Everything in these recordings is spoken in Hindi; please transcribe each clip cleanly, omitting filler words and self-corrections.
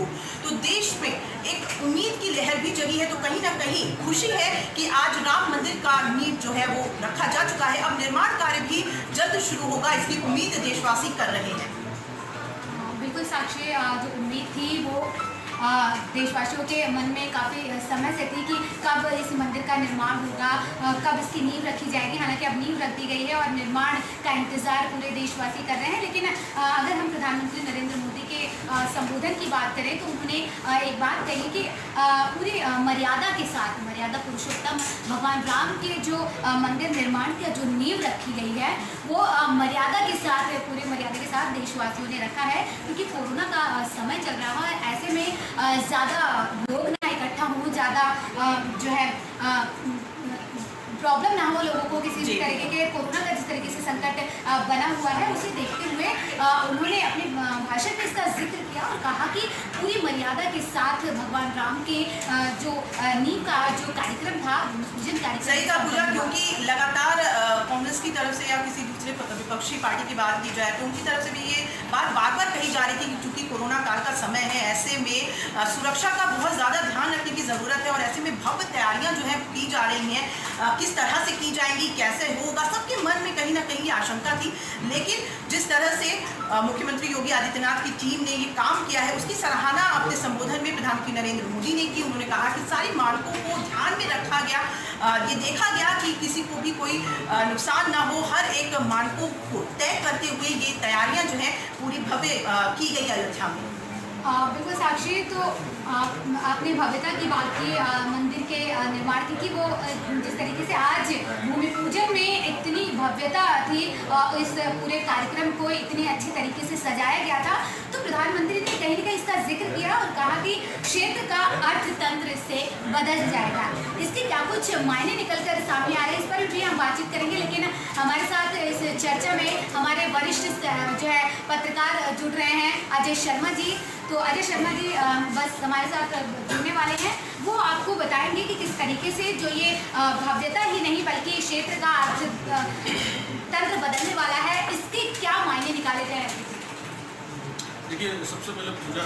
हो, तो देश में एक उम्मीद की लहर भी जगी है। तो कहीं ना कहीं खुशी है कि आज राम मंदिर का नींव जो है वो रखा जा चुका है। अब निर्माण कार्य भी जल्द शुरू होगा, इसकी उम्मीद देशवासी कर रहे हैं। बिल्कुल साक्षी, जो उम्मीद थी वो देशवासियों के मन में काफ़ी समय से थी कि कब इस मंदिर का निर्माण होगा, कब इसकी नींव रखी जाएगी। हालांकि अब नींव रख दी गई है और निर्माण का इंतज़ार पूरे देशवासी कर रहे हैं। लेकिन अगर हम प्रधानमंत्री नरेंद्र मोदी के संबोधन की बात करें तो उन्होंने एक बात कही कि पूरी मर्यादा के साथ, मर्यादा पुरुषोत्तम भगवान राम के जो मंदिर निर्माण की जो नींव रखी गई है वो मर्यादा के साथ, पूरी मर्यादा के साथ देशवासियों ने रखा है। क्योंकि कोरोना का समय चल रहा है, ऐसे में ज़्यादा लोग ना इकट्ठा हों, ज़्यादा जो है प्रॉब्लम ना हो लोगों को किसी भी तरीके के। कोरोना का जिस तरीके से संकट बना हुआ है उसे देखते हुए उन्होंने अपने भाषण में इसका जिक्र किया और कहा कि पूरी मर्यादा के साथ भगवान राम के जो नींव का जो कार्यक्रम था, पूजन कार्यक्रम। सही कहा पूजा, क्योंकि लगातार कांग्रेस की तरफ से या किसी दूसरे विपक्षी पार्टी की बात की जाए तो उनकी तरफ से भी ये बात बार बार कही जा रही थी कि चूंकि कोरोना काल का समय है, ऐसे में सुरक्षा का बहुत ज़्यादा ध्यान रखने की ज़रूरत है। और ऐसे में भव्य तैयारियां जो है की जा रही हैं, किस तरह से की जाएंगी, कैसे होगा, सबके मन में कहीं ना कहीं आशंका थी। लेकिन जिस तरह से मुख्यमंत्री योगी आदित्यनाथ की टीम ने ये काम किया है उसकी सराहना अपने संबोधन में प्रधानमंत्री नरेंद्र मोदी ने की। उन्होंने कहा कि सारी मानकों को ध्यान में रखा गया, ये देखा गया कि किसी को भी कोई नुकसान ना हो। हर एक मानकों को तय करते हुए ये तैयारियां जो है पूरी भव्य की गई अयोध्या में। बिल्कुल साक्षी, तो आपने भव्यता की बात की मंदिर के निर्माण की कि वो जिस तरीके से आज भूमि पूजन में इतनी भव्यता थी, इस पूरे कार्यक्रम को इतनी अच्छी तरीके से सजाया गया था। तो प्रधानमंत्री ने कहीं ना कहीं इसका जिक्र किया और कहा कि क्षेत्र का अर्थतंत्र इससे बदल जाएगा। इसके क्या कुछ मायने निकल कर सामने आ रहे हैं, इस पर भी हम बातचीत करेंगे। लेकिन हमारे साथ इस चर्चा में हमारे वरिष्ठ जो है पत्रकार जुड़ रहे हैं, अजय शर्मा जी। तो अजय शर्मा जी बस हमारे साथ जुड़ने वाले हैं, वो आपको बताएंगे कि किस तरीके से जो ये भव्यता ही नहीं बल्कि क्षेत्र का तंत्र बदलने वाला है, इसके क्या मायने निकाले गए हैं। देखिए, सबसे पहले पूजा,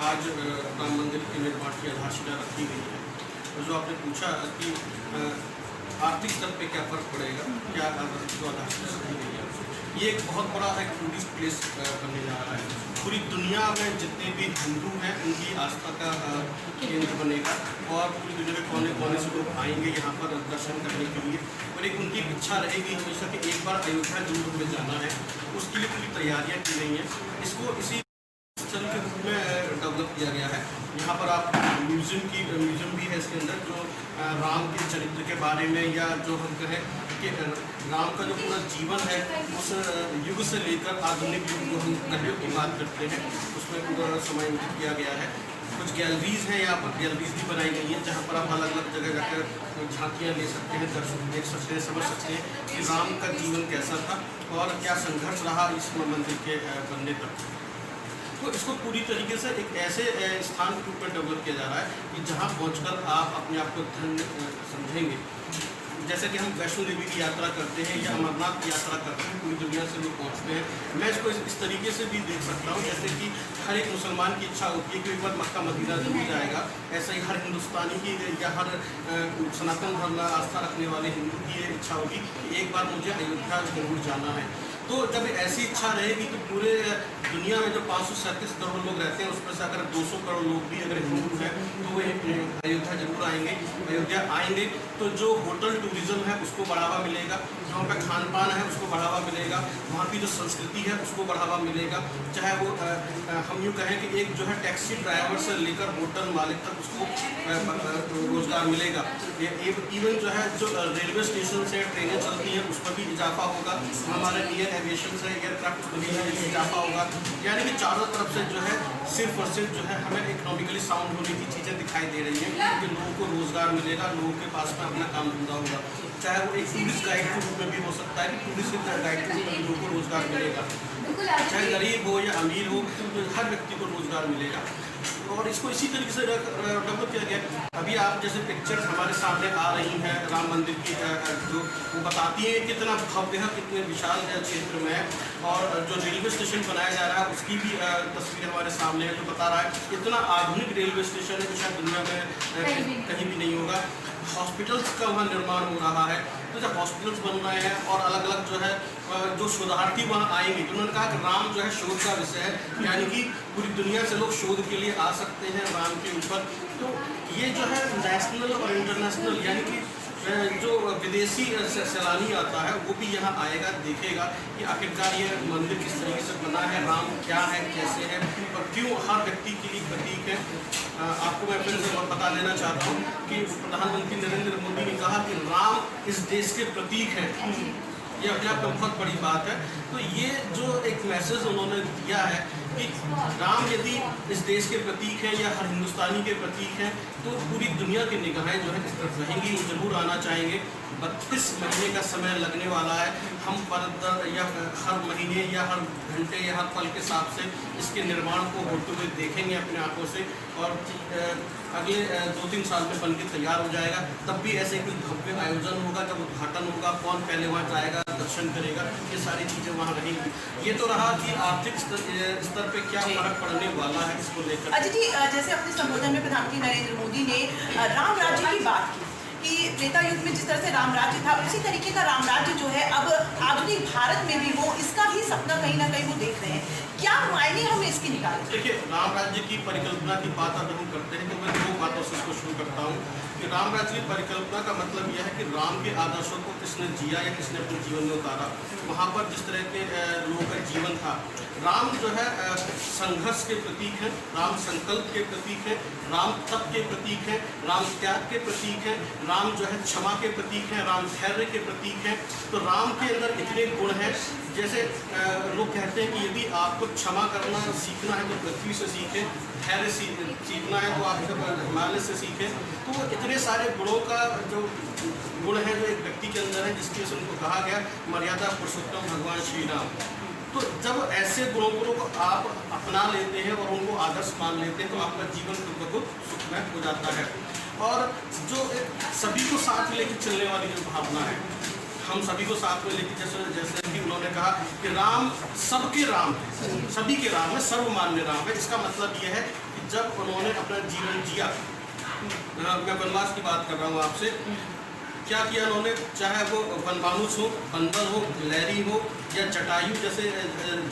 आज राम मंदिर के निर्माण की आधारशिला रखी गई है। और जो आपने पूछा कि आर्थिक स्तर पे क्या फर्क पड़ेगा, क्या जो आधारशिला रखी गई है, ये एक बहुत बड़ा एक टूरिस्ट प्लेस बनने जा रहा है। पूरी दुनिया में जितने भी हिंदू हैं उनकी आस्था का केंद्र बनेगा और पूरी दुनिया के कोने कोने से लोग आएंगे यहाँ पर दर्शन करने के लिए। और एक उनकी इच्छा रहेगी हमेशा कि एक बार अयोध्या जरूर हमें जाना है। उसके लिए पूरी तैयारियाँ की गई हैं। इसको इसी स्थल के रूप में डेवलप किया गया है। यहाँ पर आप म्यूजियम भी है इसके अंदर, जो राम के चरित्र के बारे में या जो हम कहें कि राम का जो पूरा जीवन है उस युग से लेकर आधुनिक युग जो हम कलयुग की बात करते हैं उसमें पूरा समायोजित किया गया है। कुछ गैलरीज हैं, यहाँ पर गैलरीज भी बनाई गई हैं जहाँ पर आप अलग अलग जगह जाकर झांकियाँ ले सकते हैं, दर्शन देख सकते हैं, समझ सकते हैं कि राम का जीवन कैसा था और क्या संघर्ष रहा इस मंदिर के बनने तक। तो इसको पूरी तरीके से एक ऐसे स्थान के रूप में डेवलप किया जा रहा है कि जहाँ पहुँचकर आप अपने आप को धन्य समझेंगे। जैसे कि हम वैष्णो देवी की यात्रा करते हैं या अमरनाथ की यात्रा करते हैं, पूरी दुनिया से लोग पहुँचते हैं। मैं इसको इस तरीके से भी देख सकता हूँ जैसे कि हर एक मुसलमान की इच्छा होती है कि एक बार मक्का मदीना जरूर जाएगा, ऐसा ही हर हिंदुस्तानी की या हर सनातन धर्म में आस्था रखने वाले हिंदू की ये इच्छा होगी कि एक बार मुझे अयोध्या जरूर जाना है। तो जब ऐसी इच्छा रहेगी तो पूरे दुनिया में जो 537 करोड़ लोग रहते हैं उसमें से अगर 200 करोड़ लोग भी अगर हिंदू हैं तो वे अयोध्या जरूर आएंगे। अयोध्या आएंगे तो जो होटल टूरिज्म है उसको बढ़ावा मिलेगा, वहाँ पे खान पान है उसको बढ़ावा मिलेगा, वहाँ की जो संस्कृति है उसको बढ़ावा मिलेगा। चाहे वो हम यूँ कहें कि एक जो है टैक्सी ड्राइवर से लेकर होटल मालिक तक उसको रोजगार मिलेगा। इवन जो है जो रेलवे स्टेशन से ट्रेनें चलती हैं उस पर भी इजाफा होगा, हमारे एयर एविएशन से एयरक्राफ्ट पर भी इजाफा होगा। यानी कि चारों तरफ से जो है सिर्फ और सिर्फ जो है हमें इकोनॉमिकली साउंड होने की चीज़ें दिखाई दे रही हैं कि लोगों को रोज़गार मिलेगा, लोगों के पास में अपना काम धंधा होगा। चाहे वो एक टूरिस्ट गाइड के रूप में भी हो सकता है कि टूरिस्ट गाइड के रूप में लोगों को रोज़गार मिलेगा, चाहे गरीब हो या अमीर हो तो हर व्यक्ति को रोज़गार मिलेगा। और इसको इसी तरीके से डेवलप किया गया। अभी आप जैसे पिक्चर्स हमारे सामने आ रही हैं राम मंदिर की, जो वो बताती है कितना भव्य है, कितने विशाल क्षेत्र में है। और जो रेलवे स्टेशन बनाया जा रहा है उसकी भी तस्वीर हमारे सामने है, जो बता रहा है इतना आधुनिक रेलवे स्टेशन है जो शायद दुनिया में कहीं भी नहीं होगा। हॉस्पिटल्स का वहाँ निर्माण हो रहा है। तो जब हॉस्पिटल्स बन रहे हैं और अलग अलग जो है जो शोधार्थी वहाँ आएंगे, तो उन्होंने कहा कि राम जो है शोध का विषय है, यानी कि पूरी दुनिया से लोग शोध के लिए आ सकते हैं राम के ऊपर। तो ये जो है नेशनल और इंटरनेशनल, यानी कि जो विदेशी सैलानी आता है वो भी यहाँ आएगा, देखेगा कि आखिरकार ये मंदिर किस तरीके से बना है, राम क्या है, कैसे है और क्यों हर व्यक्ति के लिए प्रतीक है। आपको मैं फिर से बता देना चाहता हूँ कि प्रधानमंत्री नरेंद्र मोदी ने कहा कि राम इस देश के प्रतीक है। ये अपने आप में बहुत बड़ी बात है। तो ये जो एक मैसेज उन्होंने दिया है कि राम यदि इस देश के प्रतीक हैं या हर हिंदुस्तानी के प्रतीक हैं, तो पूरी दुनिया की निगाहें जो है इस तरफ रहेंगी, वो जरूर आना चाहेंगे। 32 महीने का समय लगने वाला है। हम या हर महीने या हर घंटे या हर पल के हिसाब से इसके निर्माण को होते हुए देखेंगे अपने आंखों से। और अगले 2-3 साल में बनके तैयार हो जाएगा। तब भी ऐसे कोई भव्य आयोजन होगा, जब उद्घाटन होगा, कौन पहले वहाँ जाएगा, दर्शन करेगा, ये सारी चीज़ें वहाँ रहेंगी। ये तो रहा कि आर्थिक स्तर पे क्या फर्क पड़ने वाला है इसको लेकर। अजय जी, जैसे अपने संबोधन में प्रधानमंत्री नरेंद्र मोदी ने राम राज्य की बात की कि त्रेता युग में जिस तरह से राम राज्य था, उसी तरीके का राम राज्य जो है अब आधुनिक भारत में भी हो, इसका ही सपना कहीं ना कहीं वो देख रहे हैं। क्या मायने हमें इसकी निकाले? देखिए, राम राज्य की परिकल्पना की बात अगर हम करते हैं तो मैं 2 बातों से इसको शुरू करता हूँ कि राम राज्य की परिकल्पना का मतलब यह है कि राम के आदर्शों को किसने जिया या किसने अपने जीवन में उतारा। वहाँ पर जिस तरह के लोगों का जीवन था, राम जो है संघर्ष के प्रतीक है, राम संकल्प के प्रतीक है, राम तप के प्रतीक है, राम त्याग के प्रतीक है, राम जो है क्षमा के प्रतीक है, राम धैर्य के प्रतीक है। तो राम के अंदर इतने गुण हैं। जैसे लोग कहते हैं कि यदि आपको क्षमा करना सीखना है तो पृथ्वी से सीखें, धैर्य सीखना है तो आप हिमालय से सीखें। तो वो इतने सारे गुणों का जो गुण है जो एक व्यक्ति के अंदर है, जिसकी वजह से उनको कहा गया मर्यादा पुरुषोत्तम भगवान श्री राम। तो जब ऐसे गुणों को आप अपना लेते हैं और उनको आदर्श मान लेते हैं तो आपका जीवन खुद ब खुद सुखमय हो जाता है। और जो सभी को साथ लेकर चलने वाली जो भावना है, हम सभी को साथ में लेकर, जैसे कि उन्होंने कहा कि राम सबके राम है, सभी के राम है, सर्वमान्य राम है। इसका मतलब यह है कि जब उन्होंने अपना जीवन जिया, मैं वनवास की बात कर रहा हूँ आपसे, क्या किया उन्होंने, चाहे वो वनमानुष हो, बंदर हो, लहरी हो या जटायु जैसे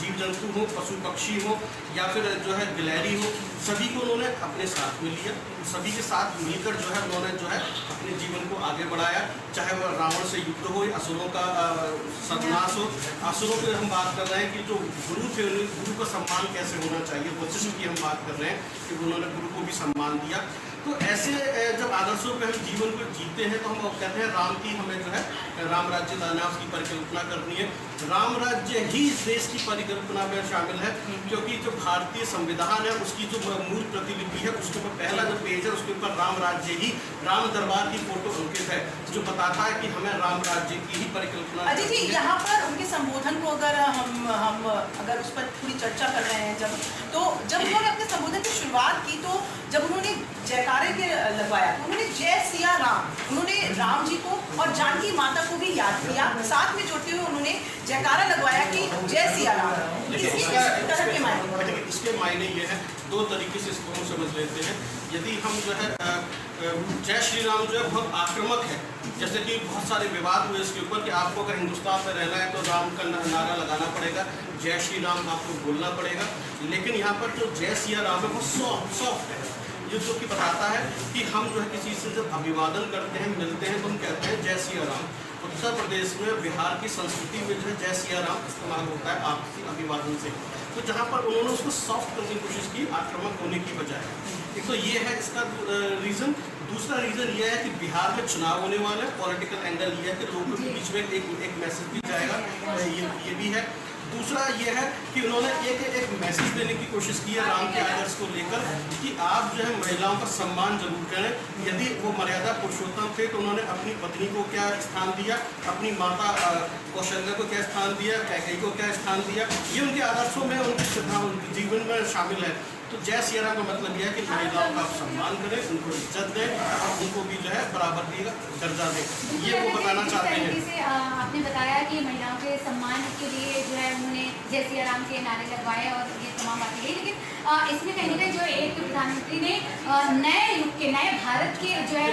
जीव जंतु हो, पशु पक्षी हो या फिर जो है गिलहरी हो, सभी को उन्होंने अपने साथ में लिया। सभी के साथ मिलकर जो है उन्होंने जो है अपने जीवन को आगे बढ़ाया। चाहे वह रावण से युद्ध हो, असुरों का सर्वनाश हो। असुरों की हम बात कर रहे हैं कि जो गुरु थे, गुरु का सम्मान कैसे होना चाहिए, वशिष्ठ की हम बात कर रहे हैं कि उन्होंने गुरु को भी सम्मान दिया। तो ऐसे जब आदर्शों पे हम जीवन को जीते हैं तो हम कहते हैं राम की हमें जो है राम राज्य लाना, उसकी परिकल्पना करनी है। राम राज्य ही इस देश की परिकल्पना में शामिल है, क्योंकि जो भारतीय संविधान है उसकी जो मूल प्रतिलिपि है, उसके ऊपर पहला जो पेज है उसके ऊपर राम राज्य ही, राम दरबार की फोटो अंकित है, जो बताता है कि हमें राम राज्य की ही परिकल्पना। अजय जी, यहाँ पर उनके संबोधन को अगर हम अगर उस पर थोड़ी चर्चा कर रहे हैं, जब उन्होंने अपने संबोधन की शुरुआत की, तो जब उन्होंने जयकारे के लगवाया तो उन्होंने जय सिया राम, उन्होंने राम जी को और जानकी माता को भी याद किया, साथ में जोड़ते हुए उन्होंने जयकारा लगवाया कि जय सिया राम। इसके मायने ये है, 2 तरीके से इसको हम समझ लेते हैं। यदि हम जो है जय श्री राम जो है बहुत आक्रामक है, जैसे कि बहुत सारे विवाद हुए इसके ऊपर कि आपको अगर हिंदुस्तान में रहना है तो राम का नारा लगाना पड़ेगा, जय श्री राम आपको बोलना पड़ेगा। लेकिन यहाँ पर जो जय सिया राम है वो सॉफ्ट है, ये जो कि बताता है कि हम जो है किसी से जब अभिवादन करते हैं, मिलते हैं, तो हम कहते हैं जय सिया राम। उत्तर प्रदेश में, बिहार की संस्कृति में जो है जय सिया राम इस्तेमाल होता है आपसी अभिवादन से। तो जहाँ पर उन्होंने उसको सॉफ्ट करने की कोशिश की, आक्रामक होने की बजाय। एक तो ये है इसका रीज़न। दूसरा रीज़न ये है कि बिहार में चुनाव होने वाले हैं, पॉलिटिकल एंगल ये है कि लोगों के बीच में एक मैसेज भी जाएगा, ये भी है। दूसरा ये है कि उन्होंने एक मैसेज देने की कोशिश की है राम के आदर्श को लेकर कि आप जो है महिलाओं का सम्मान जरूर करें। यदि वो मर्यादा पुरुषोत्तम थे तो उन्होंने अपनी पत्नी को क्या स्थान दिया, अपनी माता कौशल्या को क्या स्थान दिया, कैकेयी को क्या स्थान दिया, ये उनके आदर्शों में, उनके सिद्धांत, उनके जीवन में शामिल है। तो जय सिया राम का मतलब यह है कि महिलाओं का आप सम्मान करें, उनको इज्जत दें और उनको भी जो है बराबरी का दर्जा दें, ये वो बताना चाहते हैं। जिस तरीके से आपने बताया कि महिलाओं के सम्मान के लिए जो है उन्होंने जय सिया राम के नारे लगवाए और ये तमाम बातें कही, लेकिन इसमें कहीं ना कहीं जो एक प्रधानमंत्री ने नए युग के, नए भारत के जो है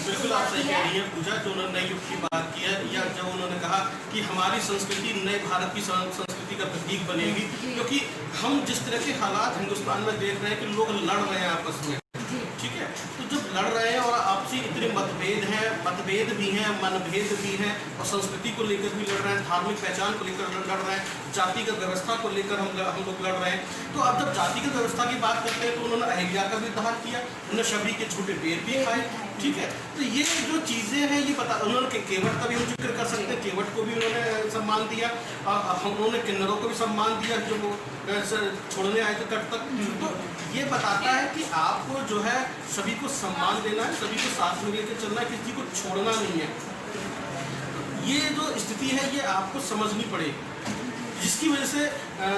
बिल्कुल आप सही कह रही हैं पूजा, जो उन्होंने नए युग की बात की है, या जब उन्होंने कहा कि हमारी संस्कृति नए भारत की संस्कृति का प्रतीक बनेगी, क्योंकि हम जिस तरह के हालात हिंदुस्तान में देख रहे हैं कि लोग लड़ रहे हैं आपस में, ठीक है, तो जब लड़ रहे हैं और आपसी इतने मतभेद भी हैं, मनभेद भी हैं, और संस्कृति को लेकर भी लड़ रहे हैं, धार्मिक पहचान को लेकर लड़ रहे हैं, जातिगत व्यवस्था को लेकर हम लोग लड़ रहे हैं। तो अब जब जातिगत व्यवस्था की बात करते हैं तो उन्होंने अहिल्या का भी उद्धार किया, उन्होंने शबरी के झूठे पेड़ भी खाए, ठीक है। तो ये जो चीज़ें हैं ये बता, उन्होंने केवट का भी हम जिक्र कर सकते हैं, केवट को भी उन्होंने सम्मान दिया, उन्होंने किन्नरों को भी सम्मान दिया जो वो छोड़ने आए थे तट तक। तो ये बताता है कि आपको जो है सभी को सम्मान देना है, सभी को साथ में लेकर चलना है, किसी को छोड़ना नहीं है। ये जो स्थिति है ये आपको समझनी पड़ेगी, जिसकी वजह से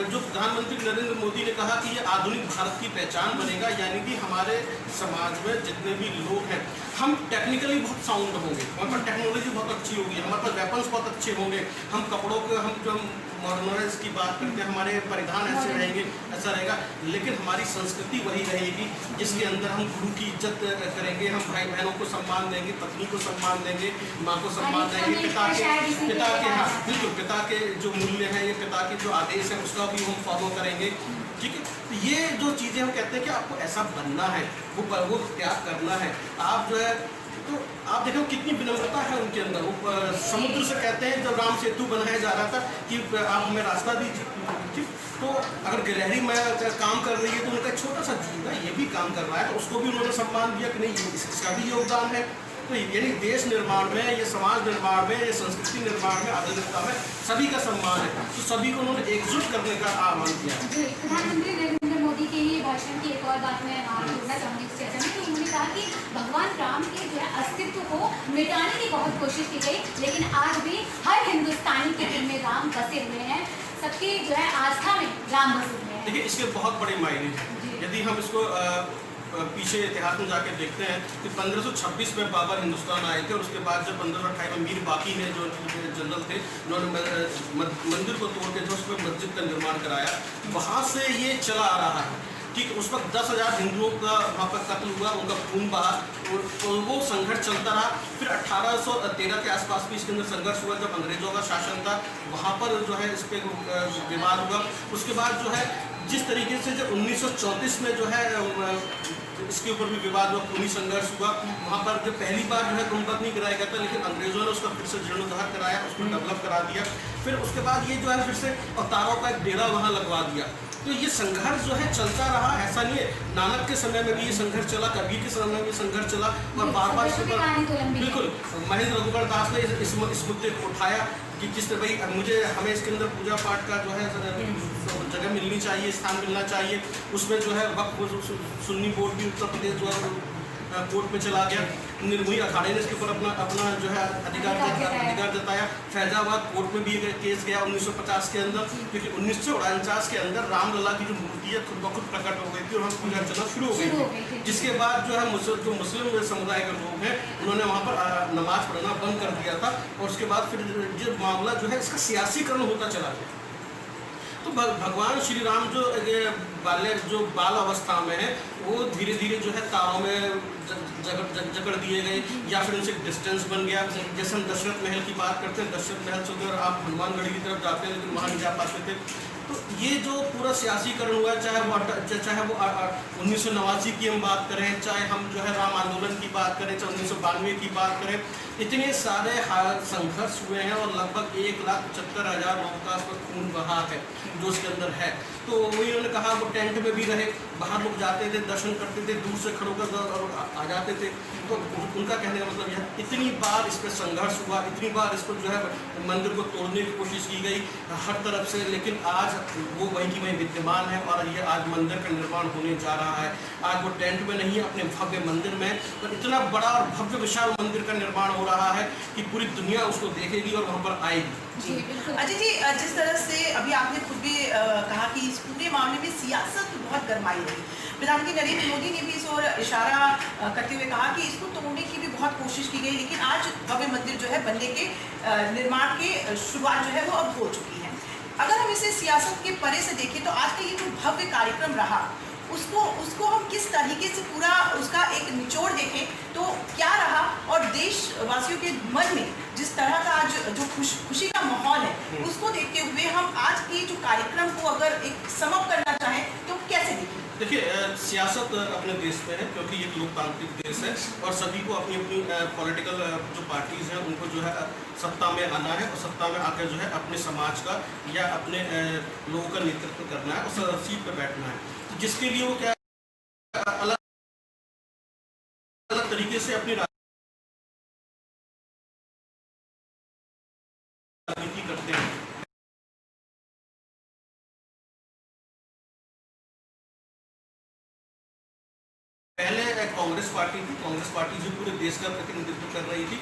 जो प्रधानमंत्री नरेंद्र मोदी ने कहा कि ये आधुनिक भारत की पहचान बनेगा, यानी कि हमारे समाज में जितने भी लोग हैं हम टेक्निकली बहुत साउंड होंगे, हमारे पास टेक्नोलॉजी बहुत अच्छी होगी, हमारे पास वेपन्स बहुत अच्छे होंगे, हम कपड़ों के हम जो मॉडर्नाइज की बात करते हैं हमारे परिधान ऐसे रहेंगे, ऐसा रहेगा, लेकिन हमारी संस्कृति वही रहेगी जिसके अंदर हम गुरु की इज्जत करेंगे, हम भाई बहनों को सम्मान देंगे, पत्नी को सम्मान देंगे, माँ को सम्मान देंगे, पिता के हाँ बिल्कुल पिता के जो मूल्य हैं, ये पिता के जो आदेश है उसका भी हम फॉलो करेंगे, ठीक है। तो ये जो चीज़ें हम कहते हैं कि आपको ऐसा बनना है, वो त्याग करना है, आप जो है तो आप देखो कितनी विनम्रता है उनके अंदर। वो समुद्र से कहते हैं जब राम सेतु बनाया जा रहा था कि आप हमें रास्ता दीजिए, ठीक, तो अगर गिलहरी में काम कर रही है तो उनका छोटा सा जीव है ये भी काम कर रहा है, तो उसको भी उन्होंने सम्मान दिया कि नहीं इसका भी योगदान है। तो यानी देश निर्माण में, ये समाज निर्माण में, ये संस्कृति निर्माण में, आधुनिकता में सभी का सम्मान है, तो सभी को उन्होंने एकजुट करने का आह्वान किया। प्रधानमंत्री नरेंद्र मोदी के ही भाषण की एक और बात मैं जोड़ना चाहूँगी इस चर्चा में, कि उन्होंने कहा कि भगवान राम के जो है अस्तित्व को मिटाने की बहुत कोशिश की गई, लेकिन आज भी हर हिंदुस्तानी के दिल में राम बसे हुए हैं, सबकी जो है आस्था में राम बसे हुए हैं। देखिए इसके बहुत बड़े मायने हैं। यदि हम इसको पीछे इतिहास में जाकर देखते हैं कि 1526 में बाबर हिंदुस्तान आए थे, और उसके बाद जब 1528 में मीर बाकी ने जो जनरल थे उन्होंने मंदिर को तोड़ के जो उसमें मस्जिद का निर्माण कराया, वहाँ से ये चला आ रहा है, ठीक। उस वक्त 10,000 हिंदुओं का वहाँ पर कत्ल हुआ, उनका खून बहा, और वो संघर्ष चलता रहा। फिर 1813 के आसपास भी इसके अंदर संघर्ष हुआ, जब अंग्रेजों का शासन था, वहाँ पर जो है इस पर विवाद हुआ। उसके बाद जो है जिस तरीके से जब 1934 में जो है इसके ऊपर भी विवाद हुआ, खूनी संघर्ष हुआ, वहाँ पर जब पहली बार जो है गुणपत नहीं कराया गया था, लेकिन अंग्रेजों ने उसका फिर से जीर्णोद्धार कराया, उसको डेवलप करा दिया। फिर उसके बाद ये जो है फिर से अवतारों का एक डेरा वहाँ लगवा दिया। तो ये संघर्ष जो है चलता रहा, ऐसा नहीं है, नानक के समय में भी ये संघर्ष चला, कबीर के समय में भी संघर्ष चला, और बार बार बिल्कुल महेंद्र रघुबर दास ने इस मुद्दे को उठाया कि किस तरह भाई मुझे हमें इसके अंदर पूजा पाठ का जो है जगह मिलनी चाहिए, स्थान मिलना चाहिए। उसमें जो है वक्त सुन्नी बोर्ड भी उत्तर प्रदेश जो है कोर्ट में चला गया, निर्मोही अखाड़े ने इसके ऊपर अपना जो है अधिकार जताया। फैजाबाद कोर्ट में भी केस गया 1950 के अंदर, क्योंकि 1949 के अंदर रामलला की जो मूर्ति है खुद ब खुद प्रकट हो गई थी और हम पूजा अर्चना शुरू हो गई थी, जिसके बाद जो है जो मुस्लिम समुदाय के लोग हैं उन्होंने वहाँ पर नमाज पढ़ना बंद कर दिया था, और उसके बाद फिर जो मामला जो है इसका सियासीकरण होता चला गया। तो भगवान श्री राम जो बाल अवस्था में है वो धीरे धीरे जो है तारों में जकड़ दिए गए, या फिर उनसे डिस्टेंस बन गया। जैसे हम दशरथ महल की बात करते हैं, दशरथ महल से उधर आप हनुमानगढ़ी की तरफ जाते हैं लेकिन वहाँ नहीं जा पाते थे। तो ये जो पूरा सियासीकरण हुआ, चाहे वो 1989 की हम बात करें, चाहे हम जो है राम आंदोलन की बात करें, चाहे 1992 की बात करें, इतने सारे संघर्ष हुए हैं और लगभग 1,75,000 लोगों का खून बहा है जो उसके अंदर है। तो वही उन्होंने कहा वो टेंट में भी रहे, बाहर लोग जाते थे, दर्शन करते थे, दूर से खड़े होकर आ जाते थे। तो उनका कहने का मतलब यह इतनी बार इस पर संघर्ष हुआ, इतनी बार इसको जो है मंदिर को तोड़ने की कोशिश की गई हर तरफ से, लेकिन आज वो वहीं की वहीं विद्यमान है और ये आज मंदिर का निर्माण होने जा रहा है। आज वो टेंट में नहीं है, अपने भव्य मंदिर में, और इतना बड़ा और भव्य विशाल मंदिर का निर्माण हो रहा है कि पूरी दुनिया उसको देखेगी और वहाँ पर आएगी। अजय जी, जिस तरह से अभी आपने खुद भी कहा कि इस पूरे मामले में सियासत बहुत गरमाई हुई। प्रधानमंत्री नरेंद्र मोदी ने भी इस ओर इशारा करते हुए कहा कि इसको तोड़ने की भी बहुत कोशिश की गई, लेकिन आज भव्य मंदिर जो है बनने के निर्माण के शुरुआत जो है वो अब हो चुकी है। अगर हम इसे सियासत के परे से देखें तो आज का ये जो भव्य कार्यक्रम रहा उसको हम किस तरीके से पूरा उसका एक निचोड़ देखें तो क्या रहा, और देशवासियों के मन में जिस तरह का आज जो खुशी का माहौल है उसको देखते हुए हम आज के जो कार्यक्रम को अगर एक समअप करना चाहें तो कैसे देखें? देखिए, सियासत अपने देश में है क्योंकि ये एक लोकतांत्रिक देश है और सभी को अपनी अपनी पॉलिटिकल जो पार्टीज़ हैं उनको जो है सत्ता में आना है और सत्ता में आकर जो है अपने समाज का या अपने लोगों का नेतृत्व करना है और सीट पर बैठना है। तो जिसके लिए वो क्या अलग अलग तरीके से अपनी राजनीति करते हैं। पहले कांग्रेस पार्टी थी, कांग्रेस पार्टी जो पूरे देश का प्रतिनिधित्व कर रही थी।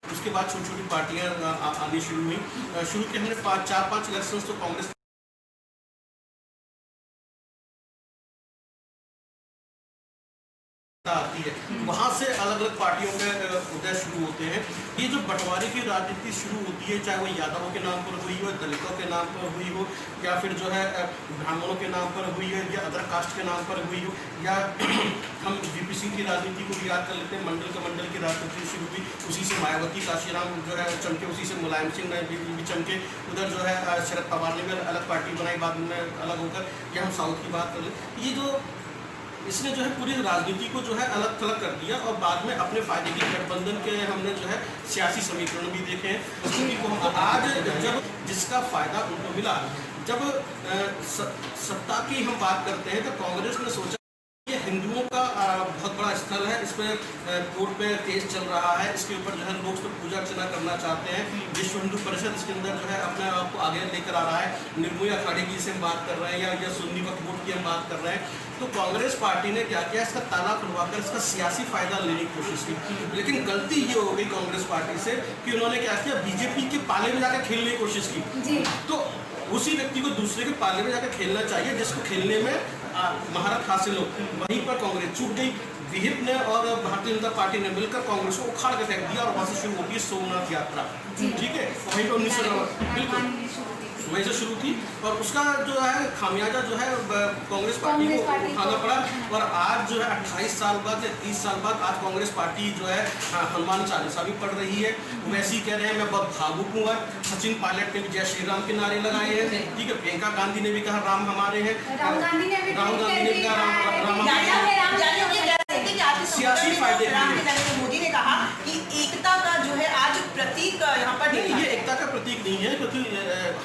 उसके बाद छोटी छोटी पार्टियां आनी शुरू हुई। शुरू के हमने 4-5 इलेक्शंस तो कांग्रेस आती है, वहाँ से अलग अलग पार्टियों के उदय शुरू होते हैं। ये जो बंटवारे की राजनीति शुरू होती है, चाहे वो यादवों के नाम पर हुई हो, दलितों के नाम पर हुई हो, या फिर जो है ब्राह्मणों के नाम पर हुई है, या अदर कास्ट के नाम पर हुई हो, या हम वीपी सिंह की राजनीति को भी याद कर लेते हैं। मंडल की राजनीति शुरू हुई, उसी से मायावती काशीराम जो है चमके, उसी से मुलायम सिंह भी चमके। उधर जो है शरद पवार ने भी अलग पार्टी बनाई बाद में अलग होकर। या हम साउथ की बात कर लें, ये जो इसने जो है पूरी राजनीति को जो है अलग थलग कर दिया और बाद में अपने फायदे के गठबंधन के हमने जो है सियासी समीकरण भी देखे हैं। उसी को आज जब जिसका फायदा उनको मिला, जब सत्ता की हम बात करते हैं तो कांग्रेस ने सोचा ये हिंदुओं का बहुत बड़ा स्थल है, इस पर कोर्ट पे केस चल रहा है, इसके ऊपर जो है लोग तो पूजा अर्चना करना चाहते हैं। विश्व हिंदू परिषद इसके अंदर जो है अपने आप को आगे लेकर आ रहा है। निर्मोही अखाड़े की से हम बात कर रहे हैं या सुन्नी वक्फ बोर्ड की हम बात कर रहे हैं। तो कांग्रेस पार्टी ने क्या किया, इसका ताला खुलवाकर इसका सियासी फायदा लेने की कोशिश की। लेकिन गलती ये हो गई कांग्रेस पार्टी से कि उन्होंने क्या किया, बीजेपी के पाले में जाकर खेलने की कोशिश की। तो उसी व्यक्ति को दूसरे के पाले में जाकर खेलना चाहिए जिसको खेलने में महारत हासिल हो। वहीं पर कांग्रेस चूक गई। विहिप ने और भारतीय जनता पार्टी ने मिलकर कांग्रेस को उखाड़ के फेंक दिया और वहां से शुरू होती है सोमनाथ यात्रा। ठीक है, वहीं पर 1990 बिल्कुल वहीं से शुरू थी और उसका जो है खामियाजा जो है कांग्रेस पार्टी को उठाना पड़ा। और आज जो है 28 साल बाद या 30 साल बाद आज कांग्रेस पार्टी जो है हनुमान चालीसा भी पढ़ रही है। वैसे ही कह रहे हैं मैं बहुत भावुक हूँ। सचिन पायलट ने भी जय श्री राम के नारे लगाए हैं। ठीक है, प्रियंका गांधी ने भी कहा राम हमारे हैं। राहुल गांधी ने भी कहा सियासी फायदे। नरेंद्र मोदी ने कहा कि एकता का जो है आज प्रतीक यहाँ पर ये एकता का प्रतीक नहीं है, क्योंकि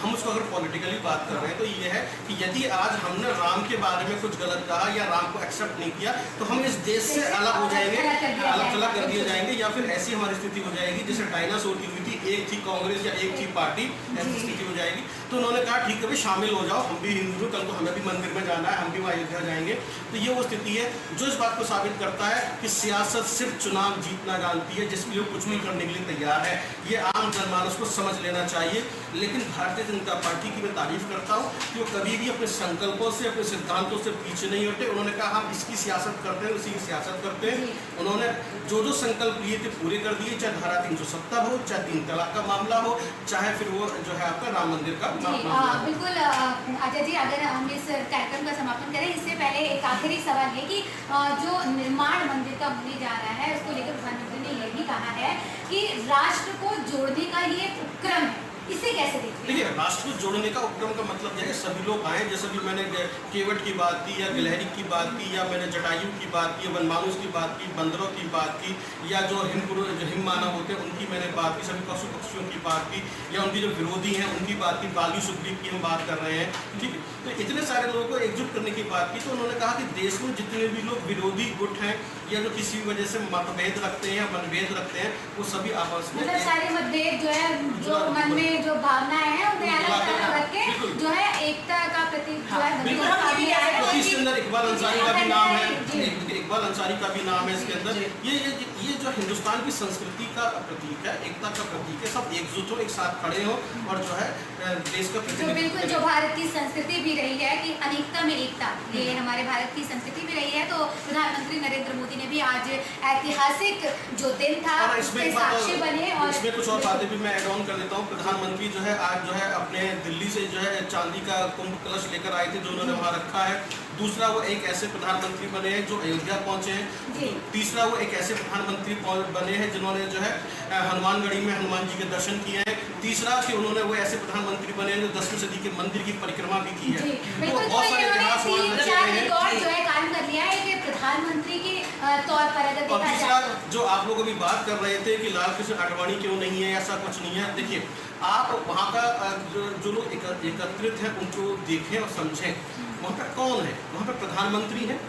हम उसको अगर पॉलिटिकली बात कर रहे हैं तो ये है कि यदि आज हमने राम के बारे में कुछ गलत कहा या राम को एक्सेप्ट नहीं किया तो हम इस देश से अलग हो जाएंगे, अलग थलग कर दिए जाएंगे, या फिर ऐसी हमारी स्थिति हो जाएगी जैसे डायनासोर की हुई थी, एक थी कांग्रेस या एक थी पार्टी, ऐसी स्थिति हो जाएगी। तो उन्होंने कहा ठीक है भाई शामिल हो जाओ, हम भी हिंदू हैं, कल को हमें भी मंदिर में जाना है, हम भी अयोध्या जाएंगे। तो ये वो स्थिति है जो इस बात को साबित करता है कि सियासत सिर्फ चुनाव जीतना जानती है, जिसके लिए कुछ भी करने के लिए तैयार है। ये आम जनमानस को समझ लेना चाहिए। लेकिन भारतीय जनता पार्टी की मैं तारीफ करता हूँ कि वो कभी भी अपने संकल्पों से, अपने सिद्धांतों से पीछे नहीं हटे। उन्होंने कहा हम इसकी सियासत करते हैं, उसी की सियासत करते हैं। उन्होंने जो जो संकल्प लिए थे पूरे कर दिए, चाहे धारा 370 हो, चाहे 3 तलाक का मामला हो, चाहे फिर वो जो है आपका राम मंदिर का मामला हो। बिल्कुल अजय जी, अगर हम इस कार्यक्रम का समापन करें इससे पहले एक आखिरी सवाल है कि जो निर्माण मंदिर का होने जा रहा है उसको लेकर प्रधानमंत्री ने यह भी कहा है कि राष्ट्र को जोड़ने का ये उपक्रम है, इसे कैसे देखते हैं? देखिए, राष्ट्र को जोड़ने का उपक्रम का मतलब है कि सभी लोग आए। जैसे भी मैंने केवट की बात की या गिलहरी की बात की, या मैंने जटायु की बात की, वनमानुष की बात की, बंदरों की बात की, या जो हिम मानव होते हैं उनकी मैंने बात की, सभी पशु पक्षियों की बात की, या उनके जो विरोधी हैं उनकी बात की, बाली सुग्रीव की हम बात कर रहे हैं। ठीक है, तो इतने सारे लोगों को एकजुट करने की बात की। तो उन्होंने कहा कि देश में जितने भी लोग विरोधी गुट हैं या जो किसी वजह से मतभेद रखते हैं या मनभेद रखते हैं, वो सभी आपस में सारे मतभेद जो है, जो मन में जो भावनाएं हैं उन्हें अलग अलग रख के जो है एकता का प्रतीक जो है इसके अंदर इकबाल अंसारी का भी नाम है। इकबाल अंसारी का भी नाम है इसके अंदर। ये जो हिंदुस्तान की संस्कृति का प्रतीक है, एकता का प्रतीक है, सब एकजुट हो, एक साथ खड़े हो और जो है देश का जो बिल्कुल जो भारत की संस्कृति भी रही है कि अनेकता में एकता, ये हमारे भारत की संस्कृति भी रही है। तो प्रधानमंत्री नरेंद्र मोदी ने भी आज ऐतिहासिक जो दिन था उसके साक्षी बने। और इसमें कुछ और बातें भी मैं ऐड ऑन कर देता हूँ। प्रधानमंत्री जो है आज जो है अपने दिल्ली से जो है चांदी का कुंभ कलश लेकर आए थे जो उन्होंने वहाँ रखा है। दूसरा, वो एक ऐसे प्रधानमंत्री बने हैं जो अयोध्या पहुंचे हैं। तीसरा, वो एक ऐसे प्रधानमंत्री बने हैं जिन्होंने जो है हनुमानगढ़ी में हनुमान जी के दर्शन किए हैं। तीसरा कि उन्होंने वो ऐसे प्रधानमंत्री बने हैं जो 10वीं सदी के मंदिर की परिक्रमा भी की है। तो बहुत सारे इतिहास जो है कायम कर लिया है कि प्रधानमंत्री के तौर पर अगर और देखा तीसरा, जाए जो आप लोग अभी बात कर रहे थे कि लाल कृष्ण आडवाणी क्यों नहीं है, ऐसा कुछ नहीं है। देखिए, आप वहाँ का जो लोग एकत्रित हैं उनको देखें और समझें। वहाँ पर कौन है? वहाँ पर प्रधानमंत्री हैं,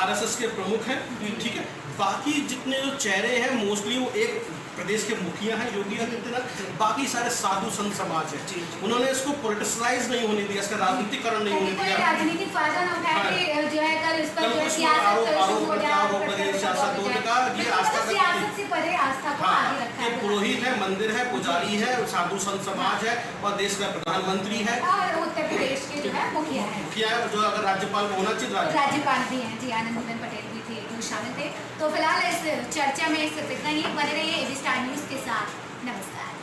आरएसएस के प्रमुख हैं, ठीक है। बाकी जितने जो चेहरे हैं मोस्टली वो एक प्रदेश के मुखिया हैं योगी आदित्यनाथ, बाकी सारे साधु संत समाज है। उन्होंने इसको पॉलिटिसाइज नहीं होने दिया, इसका राजनीतिकरण नहीं होने दिया। राजनीतिक फायदा न उठा के जो है कल इस पर आरोप सियासत होने का ये आस्था सियासत से परे आस्था को आगे रखा है। पुरोहित है, मंदिर है, पुजारी है, साधु संत समाज है और देश का प्रधानमंत्री है और उत्तर प्रदेश के जो है मुखिया है, जो अगर राज्यपाल को होना चाहिए राज्यपाल भी हैं जी, आनंदीबेन पटेल भी थे जो शामिल थे। तो फिलहाल इस चर्चा में सिर्फ इतना ही। बने रहिए एबी स्टार न्यूज़ के साथ। नमस्कार।